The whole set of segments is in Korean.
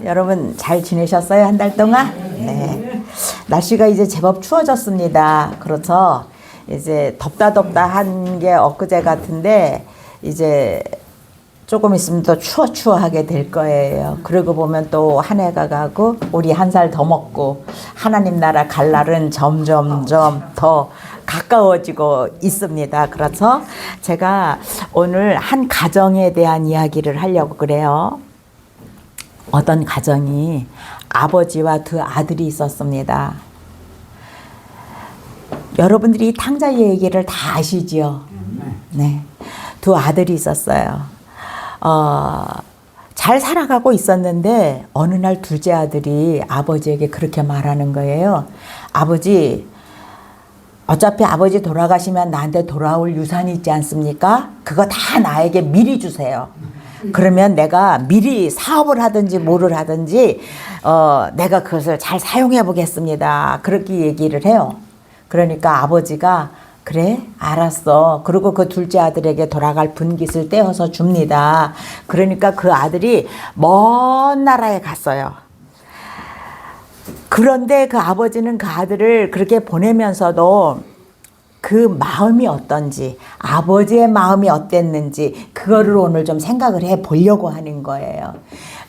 여러분 잘 지내셨어요? 한 달 동안? 네. 날씨가 이제 제법 추워졌습니다. 그렇죠? 이제 덥다 한 게 엊그제 같은데 이제 조금 있으면 또 추워하게 될 거예요. 그러고 보면 또 한 해가 가고 우리 한 살 더 먹고 하나님 나라 갈 날은 점점점 더 가까워지고 있습니다. 그래서 제가 오늘 한 가정에 대한 이야기를 하려고 그래요. 어떤 가정이 아버지와 두 아들이 있었습니다. 여러분들이 이 탕자 얘기를 다 아시죠? 네. 두 아들이 있었어요. 잘 살아가고 있었는데 어느 날 둘째 아들이 아버지에게 그렇게 말하는 거예요. 아버지, 어차피 아버지 돌아가시면 나한테 돌아올 유산이 있지 않습니까? 그거 다 나에게 미리 주세요. 그러면 내가 미리 사업을 하든지 뭐를 하든지 내가 그것을 잘 사용해 보겠습니다. 그렇게 얘기를 해요. 그러니까 아버지가 그래 알았어. 그리고 그 둘째 아들에게 돌아갈 분깃을 떼어서 줍니다. 그러니까 그 아들이 먼 나라에 갔어요. 그런데 그 아버지는 그 아들을 그렇게 보내면서도 그 마음이 어떤지, 아버지의 마음이 어땠는지 그거를 오늘 좀 생각을 해 보려고 하는 거예요.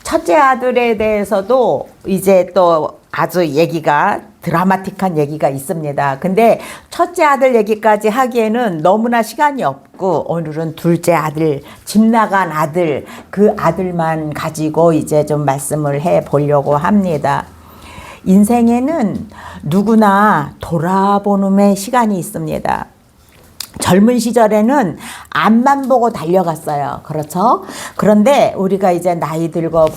첫째 아들에 대해서도 이제 또 아주 얘기가 드라마틱한 얘기가 있습니다. 근데 첫째 아들 얘기까지 하기에는 너무나 시간이 없고 오늘은 둘째 아들, 집 나간 아들, 그 아들만 가지고 이제 좀 말씀을 해 보려고 합니다. 인생에는 누구나 돌아보는 시간이 있습니다. 젊은 시절에는 앞만 보고 달려갔어요. 그렇죠? 그런데 우리가 이제 나이 들고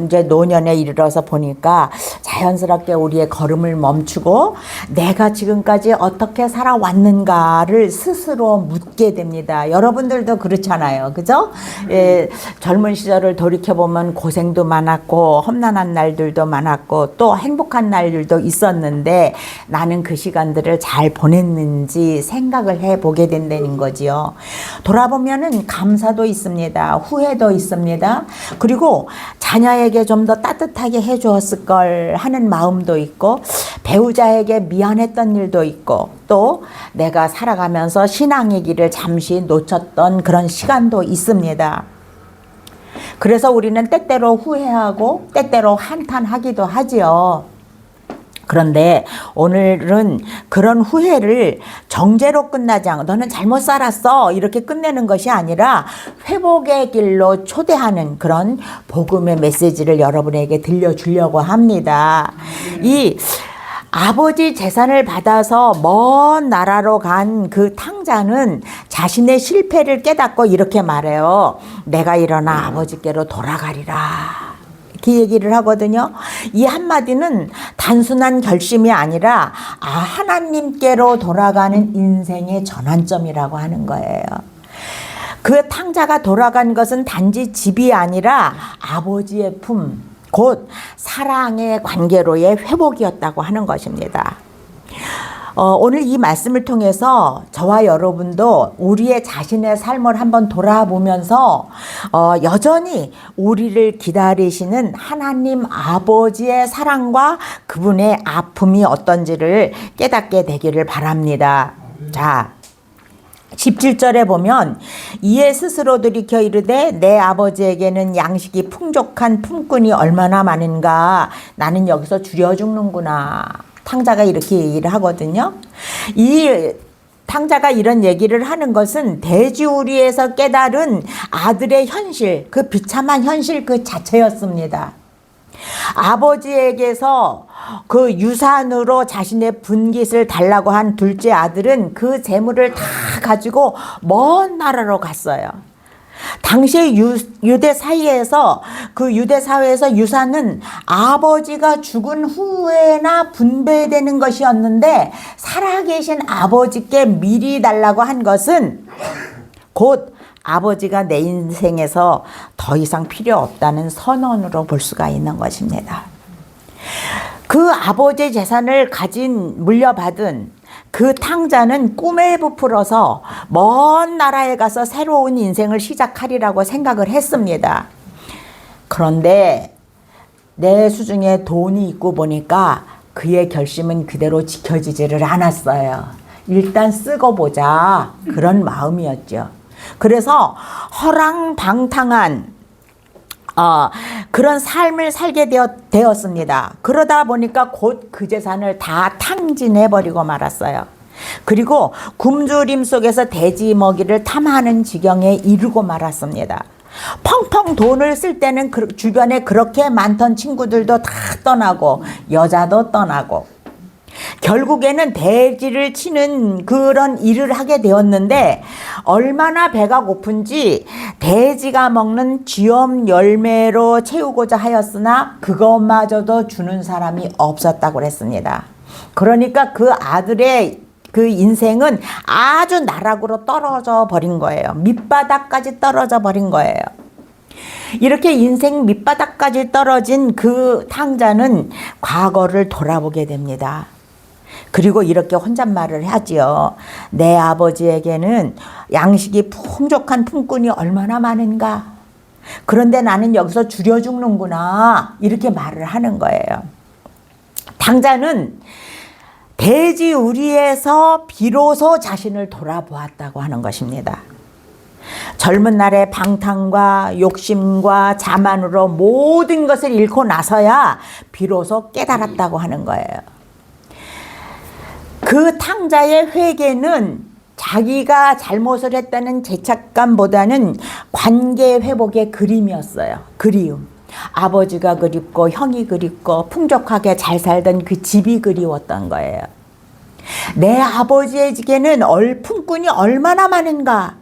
이제 노년에 이르러서 보니까 자연스럽게 우리의 걸음을 멈추고 내가 지금까지 어떻게 살아왔는가를 스스로 묻게 됩니다. 여러분들도 그렇잖아요. 그죠? 예, 젊은 시절을 돌이켜보면 고생도 많았고 험난한 날들도 많았고 또 행복한 날들도 있었는데 나는 그 시간들을 잘 보냈는지 생각을 해보게 된다는 거지요. 돌아보면은 감사도 있습니다. 후회도 있습니다. 그리고 자녀에게 좀 더 따뜻하게 해주었을 걸 하는 마음도 있고 배우자에게 미안했던 일도 있고 또 내가 살아가면서 신앙의 길을 잠시 놓쳤던 그런 시간도 있습니다. 그래서 우리는 때때로 후회하고 때때로 한탄하기도 하지요. 그런데 오늘은 그런 후회를 정죄로 끝나지 않고 너는 잘못 살았어 이렇게 끝내는 것이 아니라 회복의 길로 초대하는 그런 복음의 메시지를 여러분에게 들려주려고 합니다. 이 아버지 재산을 받아서 먼 나라로 간 그 탕자는 자신의 실패를 깨닫고 이렇게 말해요. 내가 일어나 아버지께로 돌아가리라. 그 얘기를 하거든요. 이 한마디는 단순한 결심이 아니라 하나님께로 돌아가는 인생의 전환점이라고 하는 거예요. 그 탕자가 돌아간 것은 단지 집이 아니라 아버지의 품, 곧 사랑의 관계로의 회복이었다고 하는 것입니다. 오늘 이 말씀을 통해서 저와 여러분도 우리의 자신의 삶을 한번 돌아보면서 여전히 우리를 기다리시는 하나님 아버지의 사랑과 그분의 아픔이 어떤지를 깨닫게 되기를 바랍니다. 자, 17절에 보면 이에 스스로 돌이켜 이르되 내 아버지에게는 양식이 풍족한 품꾼이 얼마나 많은가. 나는 여기서 줄여 죽는구나. 탕자가 이렇게 얘기를 하거든요. 이 탕자가 이런 얘기를 하는 것은 돼지우리에서 깨달은 아들의 현실, 그 비참한 현실 그 자체였습니다. 아버지에게서 그 유산으로 자신의 분깃을 달라고 한 둘째 아들은 그 재물을 다 가지고 먼 나라로 갔어요. 당시의 유대 사이에서 그 유대 사회에서 유산은 아버지가 죽은 후에나 분배되는 것이었는데 살아계신 아버지께 미리 달라고 한 것은 곧 아버지가 내 인생에서 더 이상 필요 없다는 선언으로 볼 수가 있는 것입니다. 그 아버지의 재산을 물려받은 그 탕자는 꿈에 부풀어서 먼 나라에 가서 새로운 인생을 시작하리라고 생각을 했습니다. 그런데 내 수중에 돈이 있고 보니까 그의 결심은 그대로 지켜지지를 않았어요. 일단 쓰고 보자, 그런 마음이었죠. 그래서 허랑방탕한 그런 삶을 살게 되었습니다. 그러다 보니까 곧 그 재산을 다 탕진해버리고 말았어요. 그리고 굶주림 속에서 돼지 먹이를 탐하는 지경에 이르고 말았습니다. 펑펑 돈을 쓸 때는 주변에 그렇게 많던 친구들도 다 떠나고 여자도 떠나고 결국에는 돼지를 치는 그런 일을 하게 되었는데, 얼마나 배가 고픈지 돼지가 먹는 쥐엄 열매로 채우고자 하였으나 그것마저도 주는 사람이 없었다고 그랬습니다. 그러니까 그 아들의 그 인생은 아주 나락으로 떨어져 버린 거예요. 밑바닥까지 떨어져 버린 거예요. 이렇게 인생 밑바닥까지 떨어진 그 탕자는 과거를 돌아보게 됩니다. 그리고 이렇게 혼잣말을 하지요. 내 아버지에게는 양식이 풍족한 품꾼이 얼마나 많은가. 그런데 나는 여기서 줄여 죽는구나. 이렇게 말을 하는 거예요. 탕자는 돼지 우리에서 비로소 자신을 돌아보았다고 하는 것입니다. 젊은 날의 방탕과 욕심과 자만으로 모든 것을 잃고 나서야 비로소 깨달았다고 하는 거예요. 그 탕자의 회개는 자기가 잘못을 했다는 죄책감보다는 관계 회복의 그림이었어요. 그리움. 아버지가 그립고 형이 그립고 풍족하게 잘 살던 그 집이 그리웠던 거예요. 내 아버지에게는 품꾼이 얼마나 많은가.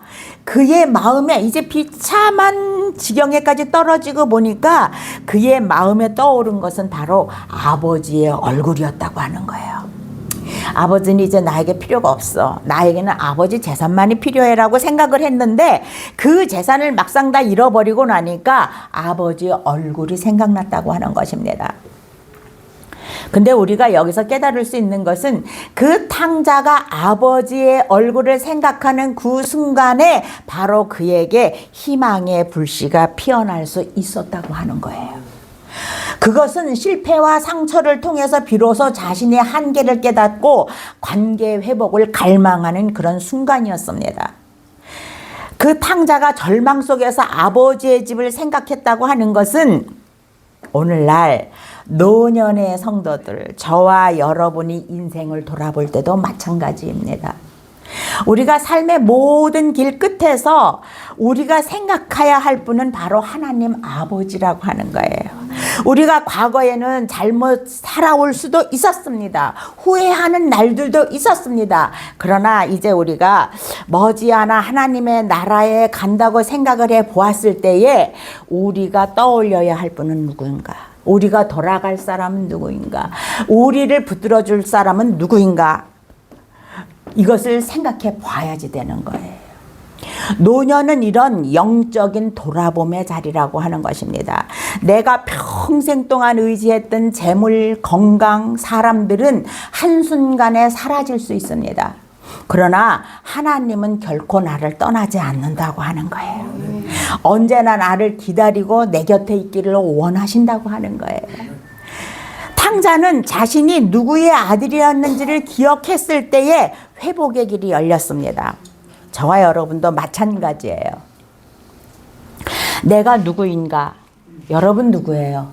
그의 마음에 이제 비참한 지경에까지 떨어지고 보니까 그의 마음에 떠오른 것은 바로 아버지의 얼굴이었다고 하는 거예요. 아버지는 이제 나에게 필요가 없어. 나에게는 아버지 재산만이 필요해라고 생각을 했는데 그 재산을 막상 다 잃어버리고 나니까 아버지의 얼굴이 생각났다고 하는 것입니다. 근데 우리가 여기서 깨달을 수 있는 것은 그 탕자가 아버지의 얼굴을 생각하는 그 순간에 바로 그에게 희망의 불씨가 피어날 수 있었다고 하는 거예요. 그것은 실패와 상처를 통해서 비로소 자신의 한계를 깨닫고 관계 회복을 갈망하는 그런 순간이었습니다. 그 탕자가 절망 속에서 아버지의 집을 생각했다고 하는 것은 오늘날 노년의 성도들, 저와 여러분이 인생을 돌아볼 때도 마찬가지입니다. 우리가 삶의 모든 길 끝에서 우리가 생각해야 할 분은 바로 하나님 아버지라고 하는 거예요. 우리가 과거에는 잘못 살아올 수도 있었습니다. 후회하는 날들도 있었습니다. 그러나 이제 우리가 머지않아 하나님의 나라에 간다고 생각을 해 보았을 때에 우리가 떠올려야 할 분은 누구인가? 우리가 돌아갈 사람은 누구인가? 우리를 붙들어 줄 사람은 누구인가? 이것을 생각해 봐야지 되는 거예요. 노년은 이런 영적인 돌아봄의 자리라고 하는 것입니다. 내가 평생 동안 의지했던 재물, 건강, 사람들은 한순간에 사라질 수 있습니다. 그러나 하나님은 결코 나를 떠나지 않는다고 하는 거예요. 언제나 나를 기다리고 내 곁에 있기를 원하신다고 하는 거예요. 탕자는 자신이 누구의 아들이었는지를 기억했을 때에 회복의 길이 열렸습니다. 저와 여러분도 마찬가지예요. 내가 누구인가? 여러분 누구예요?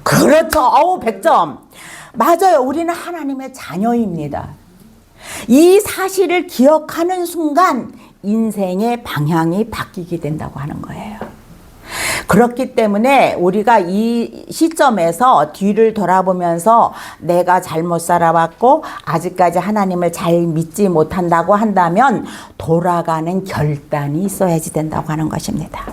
그렇죠. 100점. 맞아요. 우리는 하나님의 자녀입니다. 이 사실을 기억하는 순간 인생의 방향이 바뀌게 된다고 하는 거예요. 그렇기 때문에 우리가 이 시점에서 뒤를 돌아보면서 내가 잘못 살아왔고 아직까지 하나님을 잘 믿지 못한다고 한다면 돌아가는 결단이 있어야지 된다고 하는 것입니다.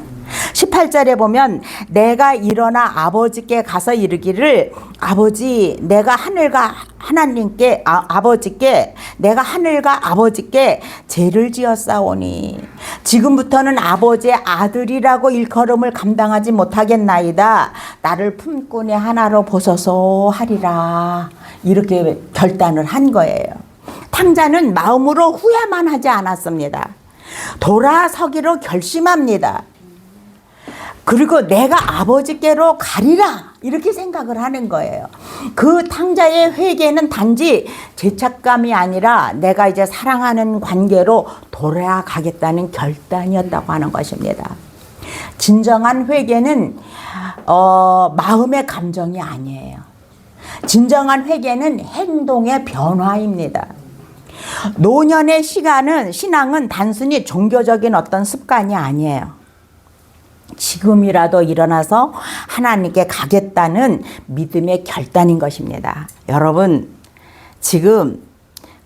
18절에 보면 내가 일어나 아버지께 가서 이르기를 아버지 내가 하늘과 하나님께 아버지께 내가 하늘과 아버지께 죄를 지었사오니 지금부터는 아버지의 아들이라고 일컬음을 감당하지 못하겠나이다. 나를 품꾼의 하나로 보소서 하리라. 이렇게 결단을 한 거예요. 탕자는 마음으로 후회만 하지 않았습니다. 돌아서기로 결심합니다. 그리고 내가 아버지께로 가리라 이렇게 생각을 하는 거예요. 그 탕자의 회개는 단지 죄책감이 아니라 내가 이제 사랑하는 관계로 돌아가겠다는 결단이었다고 하는 것입니다. 진정한 회개는 마음의 감정이 아니에요. 진정한 회개는 행동의 변화입니다. 노년의 신앙은 단순히 종교적인 어떤 습관이 아니에요. 지금이라도 일어나서 하나님께 가겠다는 믿음의 결단인 것입니다. 여러분, 지금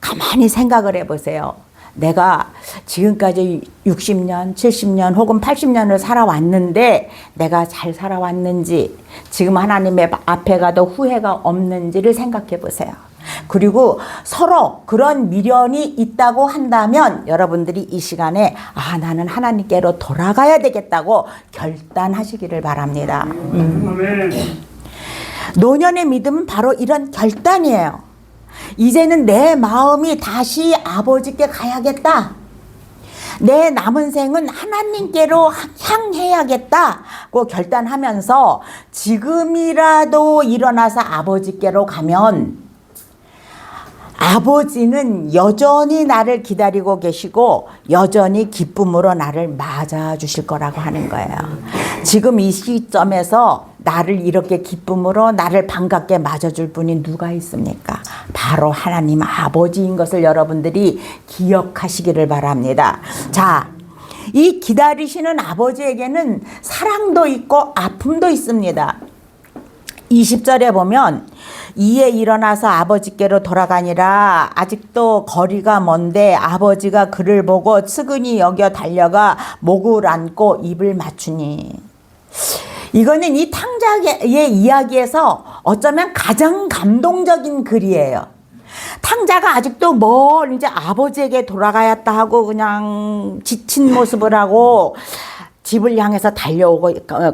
가만히 생각을 해보세요. 내가 지금까지 60년, 70년 혹은 80년을 살아왔는데 내가 잘 살아왔는지, 지금 하나님의 앞에 가도 후회가 없는지를 생각해 보세요. 그리고 서로 그런 미련이 있다고 한다면 여러분들이 이 시간에 나는 하나님께로 돌아가야 되겠다고 결단하시기를 바랍니다. 노년의 믿음은 바로 이런 결단이에요. 이제는 내 마음이 다시 아버지께 가야겠다. 내 남은 생은 하나님께로 향해야겠다고 결단하면서 지금이라도 일어나서 아버지께로 가면 아버지는 여전히 나를 기다리고 계시고 여전히 기쁨으로 나를 맞아주실 거라고 하는 거예요. 지금 이 시점에서 나를 이렇게 기쁨으로 나를 반갑게 맞아줄 분이 누가 있습니까? 바로 하나님 아버지인 것을 여러분들이 기억하시기를 바랍니다. 자, 이 기다리시는 아버지에게는 사랑도 있고 아픔도 있습니다. 20절에 보면 이에 일어나서 아버지께로 돌아가니라. 아직도 거리가 먼데 아버지가 그를 보고 측은히 여겨 달려가 목을 안고 입을 맞추니. 이거는 이 탕자의 이야기에서 어쩌면 가장 감동적인 글이에요. 탕자가 아직도 이제 아버지에게 돌아가야겠다 하고 그냥 지친 모습을 하고 집을 향해서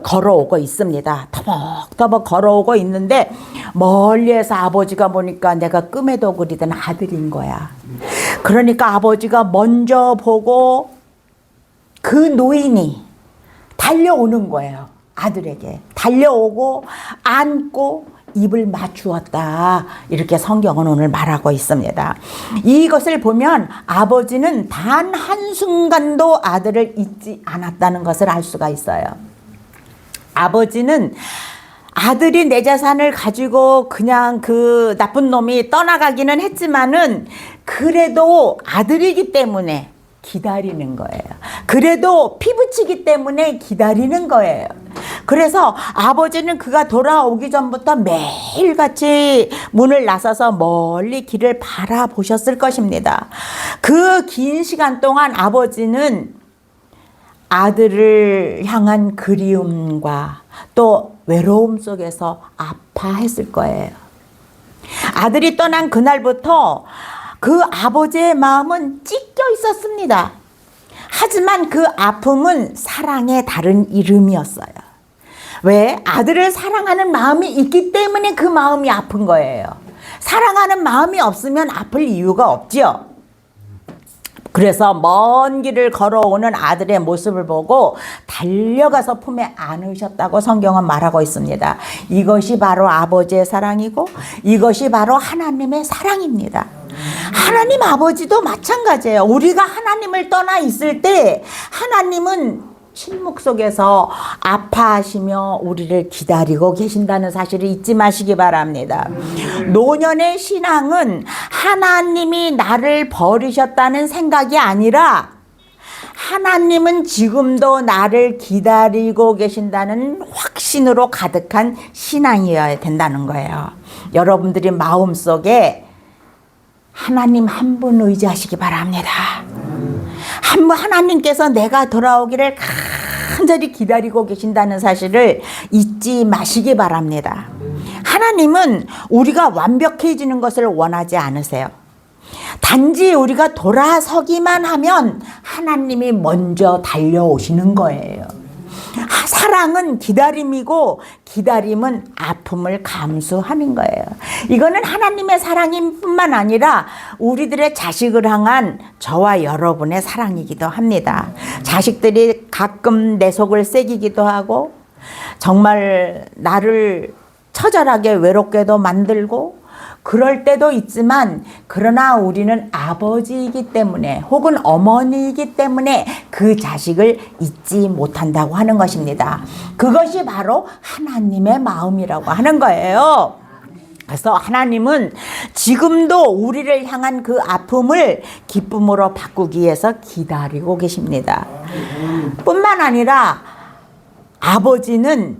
걸어오고 있습니다. 터벅터벅 걸어오고 있는데 멀리에서 아버지가 보니까 내가 꿈에도 그리던 아들인 거야. 그러니까 아버지가 먼저 보고 그 노인이 달려오는 거예요. 아들에게 달려오고 안고 입을 맞추었다. 이렇게 성경은 오늘 말하고 있습니다. 이것을 보면 아버지는 단 한순간도 아들을 잊지 않았다는 것을 알 수가 있어요. 아버지는 아들이 내 재산을 가지고 그냥 그 나쁜 놈이 떠나가기는 했지만은 그래도 아들이기 때문에 기다리는 거예요. 그래도 피부치기 때문에 기다리는 거예요. 그래서 아버지는 그가 돌아오기 전부터 매일같이 문을 나서서 멀리 길을 바라보셨을 것입니다. 그 긴 시간 동안 아버지는 아들을 향한 그리움과 또 외로움 속에서 아파했을 거예요. 아들이 떠난 그날부터 그 아버지의 마음은 찢겨 있었습니다. 하지만 그 아픔은 사랑의 다른 이름이었어요. 왜? 아들을 사랑하는 마음이 있기 때문에 그 마음이 아픈 거예요. 사랑하는 마음이 없으면 아플 이유가 없지요. 그래서 먼 길을 걸어오는 아들의 모습을 보고 달려가서 품에 안으셨다고 성경은 말하고 있습니다. 이것이 바로 아버지의 사랑이고 이것이 바로 하나님의 사랑입니다. 하나님 아버지도 마찬가지예요. 우리가 하나님을 떠나 있을 때 하나님은 침묵 속에서 아파하시며 우리를 기다리고 계신다는 사실을 잊지 마시기 바랍니다. 노년의 신앙은 하나님이 나를 버리셨다는 생각이 아니라 하나님은 지금도 나를 기다리고 계신다는 확신으로 가득한 신앙이어야 된다는 거예요. 여러분들이 마음속에 하나님 한 분 의지하시기 바랍니다. 하나님께서 내가 돌아오기를 간절히 기다리고 계신다는 사실을 잊지 마시기 바랍니다. 하나님은 우리가 완벽해지는 것을 원하지 않으세요. 단지 우리가 돌아서기만 하면 하나님이 먼저 달려오시는 거예요. 사랑은 기다림이고 기다림은 아픔을 감수하는 거예요. 이거는 하나님의 사랑일 뿐만 아니라 우리들의 자식을 향한 저와 여러분의 사랑이기도 합니다. 자식들이 가끔 내 속을 새기기도 하고 정말 나를 처절하게 외롭게도 만들고 그럴 때도 있지만, 그러나 우리는 아버지이기 때문에 혹은 어머니이기 때문에 그 자식을 잊지 못한다고 하는 것입니다. 그것이 바로 하나님의 마음이라고 하는 거예요. 그래서 하나님은 지금도 우리를 향한 그 아픔을 기쁨으로 바꾸기 위해서 기다리고 계십니다. 뿐만 아니라 아버지는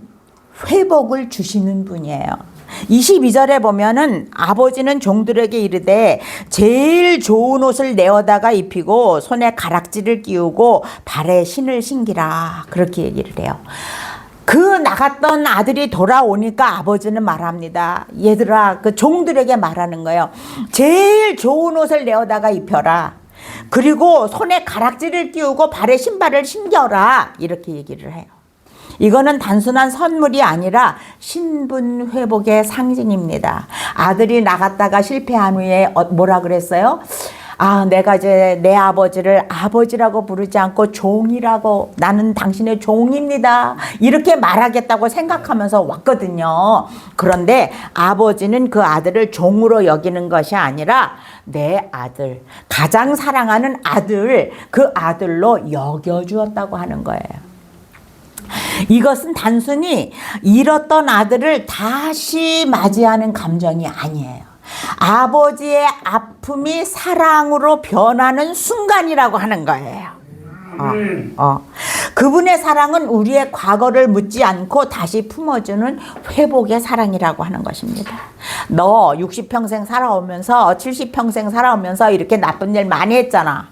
회복을 주시는 분이에요. 22절에 보면은 아버지는 종들에게 이르되 제일 좋은 옷을 내어다가 입히고 손에 가락지를 끼우고 발에 신을 신기라, 그렇게 얘기를 해요. 그 나갔던 아들이 돌아오니까 아버지는 말합니다. 얘들아, 그 종들에게 말하는 거예요. 제일 좋은 옷을 내어다가 입혀라. 그리고 손에 가락지를 끼우고 발에 신발을 신겨라, 이렇게 얘기를 해요. 이거는 단순한 선물이 아니라 신분 회복의 상징입니다. 아들이 나갔다가 실패한 후에 뭐라 그랬어요? 아, 내가 이제 내 아버지를 아버지라고 부르지 않고 종이라고, 나는 당신의 종입니다, 이렇게 말하겠다고 생각하면서 왔거든요. 그런데 아버지는 그 아들을 종으로 여기는 것이 아니라 내 아들, 가장 사랑하는 아들, 그 아들로 여겨주었다고 하는 거예요. 이것은 단순히 잃었던 아들을 다시 맞이하는 감정이 아니에요. 아버지의 아픔이 사랑으로 변하는 순간이라고 하는 거예요. 그분의 사랑은 우리의 과거를 묻지 않고 다시 품어주는 회복의 사랑이라고 하는 것입니다. 너 60평생 살아오면서 70평생 살아오면서 이렇게 나쁜 일 많이 했잖아.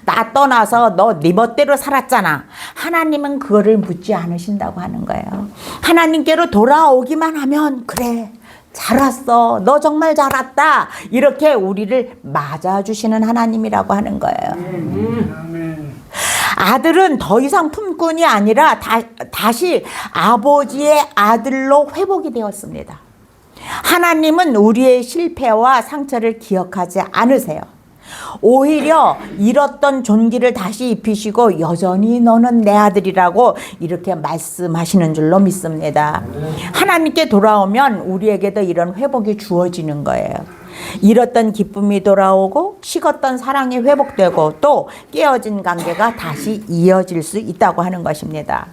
나 떠나서 너 네 멋대로 살았잖아. 하나님은 그거를 묻지 않으신다고 하는 거예요. 하나님께로 돌아오기만 하면 그래, 잘 왔어, 너 정말 잘 왔다, 이렇게 우리를 맞아주시는 하나님이라고 하는 거예요. 아들은 더 이상 품꾼이 아니라 다시 아버지의 아들로 회복이 되었습니다. 하나님은 우리의 실패와 상처를 기억하지 않으세요. 오히려 잃었던 존귀를 다시 입히시고 여전히 너는 내 아들이라고 이렇게 말씀하시는 줄로 믿습니다. 하나님께 돌아오면 우리에게도 이런 회복이 주어지는 거예요. 잃었던 기쁨이 돌아오고 식었던 사랑이 회복되고 또 깨어진 관계가 다시 이어질 수 있다고 하는 것입니다.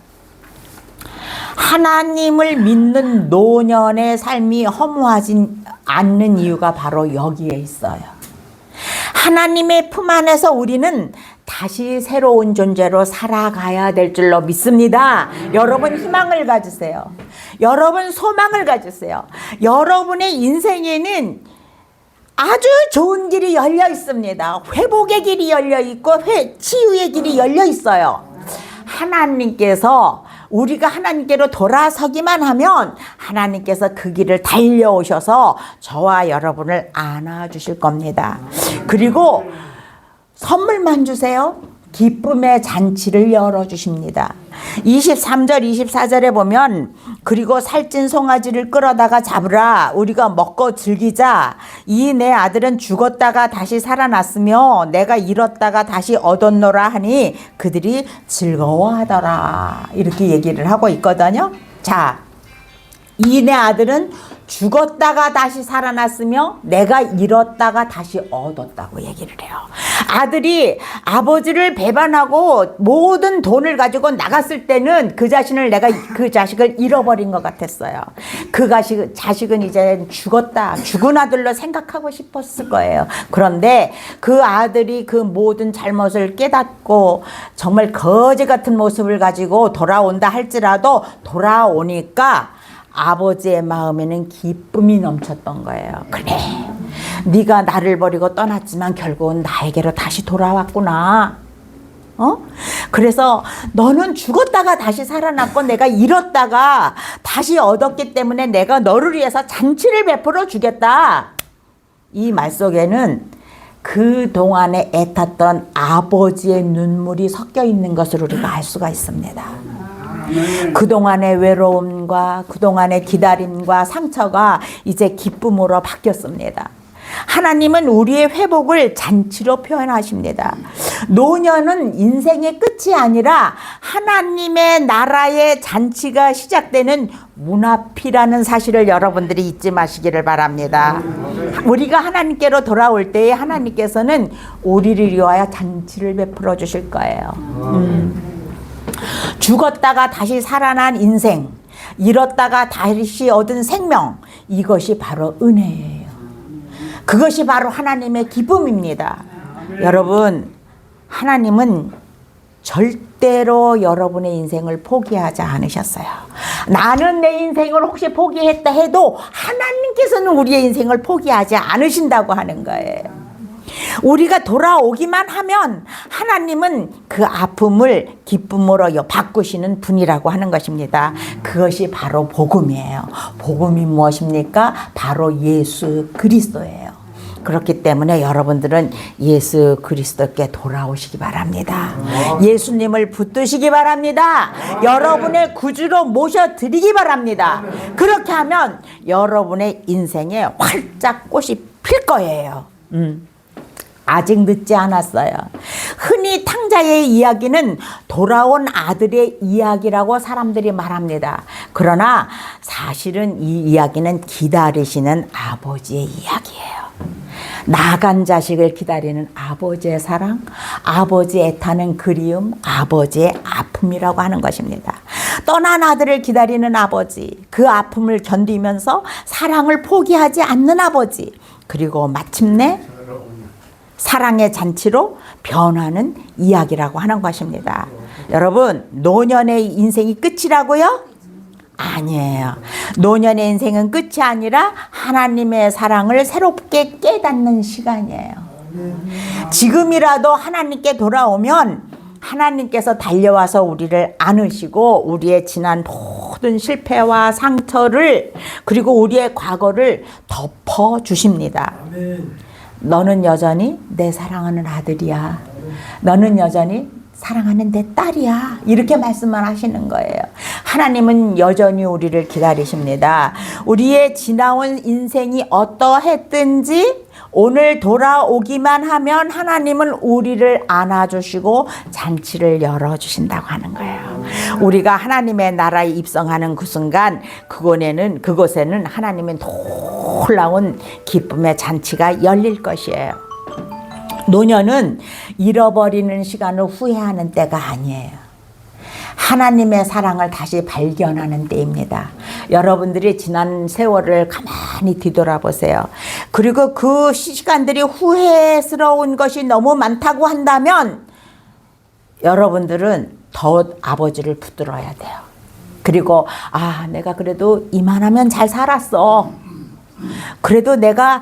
하나님을 믿는 노년의 삶이 허무하지 않는 이유가 바로 여기에 있어요. 하나님의 품 안에서 우리는 다시 새로운 존재로 살아가야 될 줄로 믿습니다. 여러분 희망을 가지세요. 여러분 소망을 가지세요. 여러분의 인생에는 아주 좋은 길이 열려 있습니다. 회복의 길이 열려 있고 치유의 길이 열려 있어요. 하나님께서 우리가 하나님께로 돌아서기만 하면 하나님께서 그 길을 달려오셔서 저와 여러분을 안아주실 겁니다. 그리고 선물만 주세요. 기쁨의 잔치를 열어주십니다. 23절 24절에 보면 그리고 살찐 송아지를 끌어다가 잡으라. 우리가 먹고 즐기자. 이 내 아들은 죽었다가 다시 살아났으며 내가 잃었다가 다시 얻었노라 하니 그들이 즐거워하더라. 이렇게 얘기를 하고 있거든요. 자, 이 내 아들은 죽었다가 다시 살아났으며 내가 잃었다가 다시 얻었다고 얘기를 해요. 아들이 아버지를 배반하고 모든 돈을 가지고 나갔을 때는 그 자식을 잃어버린 것 같았어요. 그 자식은 이제 죽었다, 죽은 아들로 생각하고 싶었을 거예요. 그런데 그 아들이 그 모든 잘못을 깨닫고 정말 거지 같은 모습을 가지고 돌아온다 할지라도 돌아오니까 아버지의 마음에는 기쁨이 넘쳤던 거예요. 그래, 네가 나를 버리고 떠났지만 결국은 나에게로 다시 돌아왔구나. 그래서 너는 죽었다가 다시 살아났고 내가 잃었다가 다시 얻었기 때문에 내가 너를 위해서 잔치를 베풀어 주겠다. 이 말 속에는 그동안에 애탔던 아버지의 눈물이 섞여 있는 것을 우리가 알 수가 있습니다. 그동안의 외로움과 그동안의 기다림과 상처가 이제 기쁨으로 바뀌었습니다. 하나님은 우리의 회복을 잔치로 표현하십니다. 노년은 인생의 끝이 아니라 하나님의 나라의 잔치가 시작되는 문 앞이라는 사실을 여러분들이 잊지 마시기를 바랍니다. 우리가 하나님께로 돌아올 때에 하나님께서는 우리를 위하여 잔치를 베풀어 주실 거예요. 죽었다가 다시 살아난 인생, 잃었다가 다시 얻은 생명, 이것이 바로 은혜예요. 그것이 바로 하나님의 기쁨입니다. 여러분, 하나님은 절대로 여러분의 인생을 포기하지 않으셨어요. 나는 내 인생을 혹시 포기했다 해도 하나님께서는 우리의 인생을 포기하지 않으신다고 하는 거예요. 우리가 돌아오기만 하면 하나님은 그 아픔을 기쁨으로 바꾸시는 분이라고 하는 것입니다. 그것이 바로 복음이에요. 복음이 무엇입니까? 바로 예수 그리스도예요. 그렇기 때문에 여러분들은 예수 그리스도께 돌아오시기 바랍니다. 예수님을 붙드시기 바랍니다. 여러분의 구주로 모셔드리기 바랍니다. 그렇게 하면 여러분의 인생에 활짝 꽃이 필 거예요. 아직 늦지 않았어요. 흔히 탕자의 이야기는 돌아온 아들의 이야기라고 사람들이 말합니다. 그러나 사실은 이 이야기는 기다리시는 아버지의 이야기예요. 나간 자식을 기다리는 아버지의 사랑, 아버지의 애타는 그리움, 아버지의 아픔이라고 하는 것입니다. 떠난 아들을 기다리는 아버지, 그 아픔을 견디면서 사랑을 포기하지 않는 아버지, 그리고 마침내 사랑의 잔치로 변하는 이야기라고 하는 것입니다. 여러분, 노년의 인생이 끝이라고요? 아니에요. 노년의 인생은 끝이 아니라 하나님의 사랑을 새롭게 깨닫는 시간이에요. 지금이라도 하나님께 돌아오면 하나님께서 달려와서 우리를 안으시고 우리의 지난 모든 실패와 상처를 그리고 우리의 과거를 덮어주십니다. 너는 여전히 내 사랑하는 아들이야. 너는 여전히 사랑하는 내 딸이야. 이렇게 말씀만 하시는 거예요. 하나님은 여전히 우리를 기다리십니다. 우리의 지나온 인생이 어떠했든지 오늘 돌아오기만 하면 하나님은 우리를 안아주시고 잔치를 열어주신다고 하는 거예요. 우리가 하나님의 나라에 입성하는 그 순간 그곳에는 하나님의 놀라운 기쁨의 잔치가 열릴 것이에요. 노년은 잃어버리는 시간을 후회하는 때가 아니에요. 하나님의 사랑을 다시 발견하는 때입니다. 여러분들이 지난 세월을 가만히 뒤돌아보세요. 그리고 그 시간들이 후회스러운 것이 너무 많다고 한다면 여러분들은 더 아버지를 붙들어야 돼요. 그리고 내가 그래도 이만하면 잘 살았어. 그래도 내가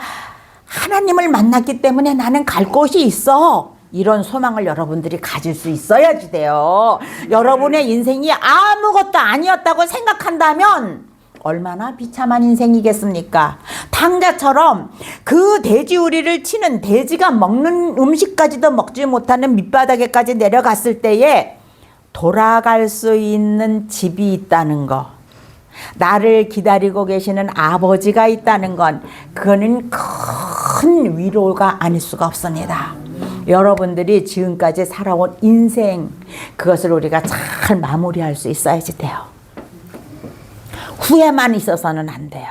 하나님을 만났기 때문에 나는 갈 곳이 있어. 이런 소망을 여러분들이 가질 수 있어야지 돼요. 여러분의 인생이 아무것도 아니었다고 생각한다면 얼마나 비참한 인생이겠습니까? 탕자처럼 그 돼지우리를 치는 돼지가 먹는 음식까지도 먹지 못하는 밑바닥에까지 내려갔을 때에 돌아갈 수 있는 집이 있다는 거, 나를 기다리고 계시는 아버지가 있다는 건 그거는 큰 위로가 아닐 수가 없습니다. 여러분들이 지금까지 살아온 인생, 그것을 우리가 잘 마무리할 수 있어야지 돼요. 후회만 있어서는 안 돼요.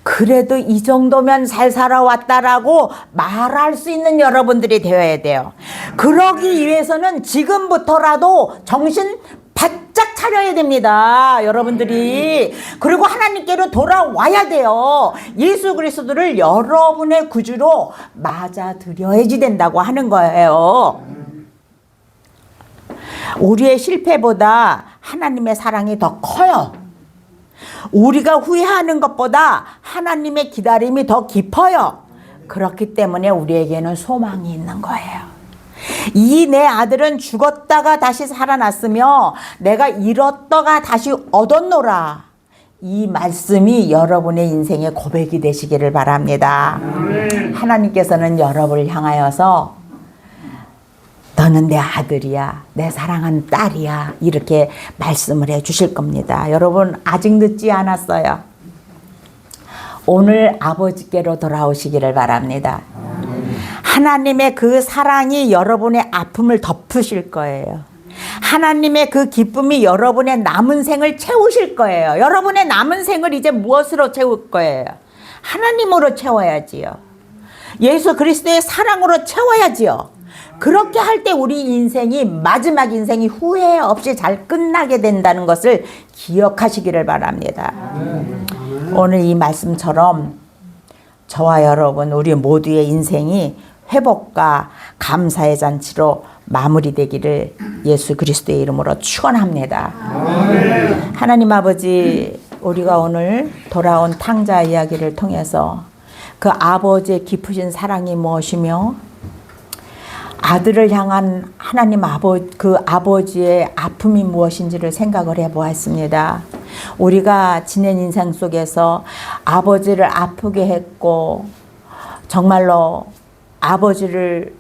그래도 이 정도면 잘 살아왔다라고 말할 수 있는 여러분들이 되어야 돼요. 그러기 위해서는 지금부터라도 정신 바짝 차려야 됩니다. 여러분들이. 그리고 하나님께로 돌아와야 돼요. 예수 그리스도를 여러분의 구주로 맞아들여야지 된다고 하는 거예요. 우리의 실패보다 하나님의 사랑이 더 커요. 우리가 후회하는 것보다 하나님의 기다림이 더 깊어요. 그렇기 때문에 우리에게는 소망이 있는 거예요. 이 내 아들은 죽었다가 다시 살아났으며 내가 잃었다가 다시 얻었노라. 이 말씀이 여러분의 인생의 고백이 되시기를 바랍니다. 하나님께서는 여러분을 향하여서 너는 내 아들이야, 내 사랑하는 딸이야, 이렇게 말씀을 해 주실 겁니다. 여러분, 아직 늦지 않았어요. 오늘 아버지께로 돌아오시기를 바랍니다. 하나님의 그 사랑이 여러분의 아픔을 덮으실 거예요. 하나님의 그 기쁨이 여러분의 남은 생을 채우실 거예요. 여러분의 남은 생을 이제 무엇으로 채울 거예요? 하나님으로 채워야지요. 예수 그리스도의 사랑으로 채워야지요. 그렇게 할 때 우리 인생이 마지막 인생이 후회 없이 잘 끝나게 된다는 것을 기억하시기를 바랍니다. 오늘 이 말씀처럼 저와 여러분 우리 모두의 인생이 회복과 감사의 잔치로 마무리되기를 예수 그리스도의 이름으로 축원합니다. 하나님 아버지, 우리가 오늘 돌아온 탕자 이야기를 통해서 그 아버지의 깊으신 사랑이 무엇이며 아들을 향한 하나님 그 아버지의 아픔이 무엇인지를 생각을 해보았습니다. 우리가 지낸 인생 속에서 아버지를 아프게 했고 정말로 아버지를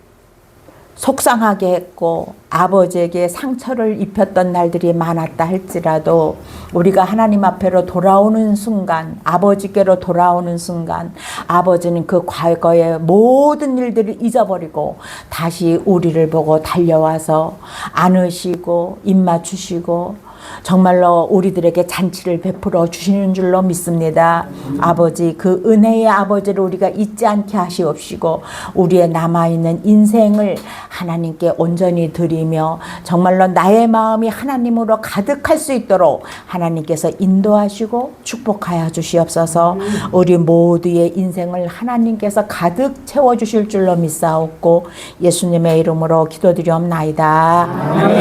속상하게 했고 아버지에게 상처를 입혔던 날들이 많았다 할지라도 우리가 하나님 앞으로 돌아오는 순간, 아버지께로 돌아오는 순간 아버지는 그 과거의 모든 일들을 잊어버리고 다시 우리를 보고 달려와서 안으시고 입맞추시고 정말로 우리들에게 잔치를 베풀어 주시는 줄로 믿습니다. 아버지, 그 은혜의 아버지를 우리가 잊지 않게 하시옵시고 우리의 남아있는 인생을 하나님께 온전히 드리며 정말로 나의 마음이 하나님으로 가득할 수 있도록 하나님께서 인도하시고 축복하여 주시옵소서. 우리 모두의 인생을 하나님께서 가득 채워주실 줄로 믿사옵고 예수님의 이름으로 기도드리옵나이다. 아멘.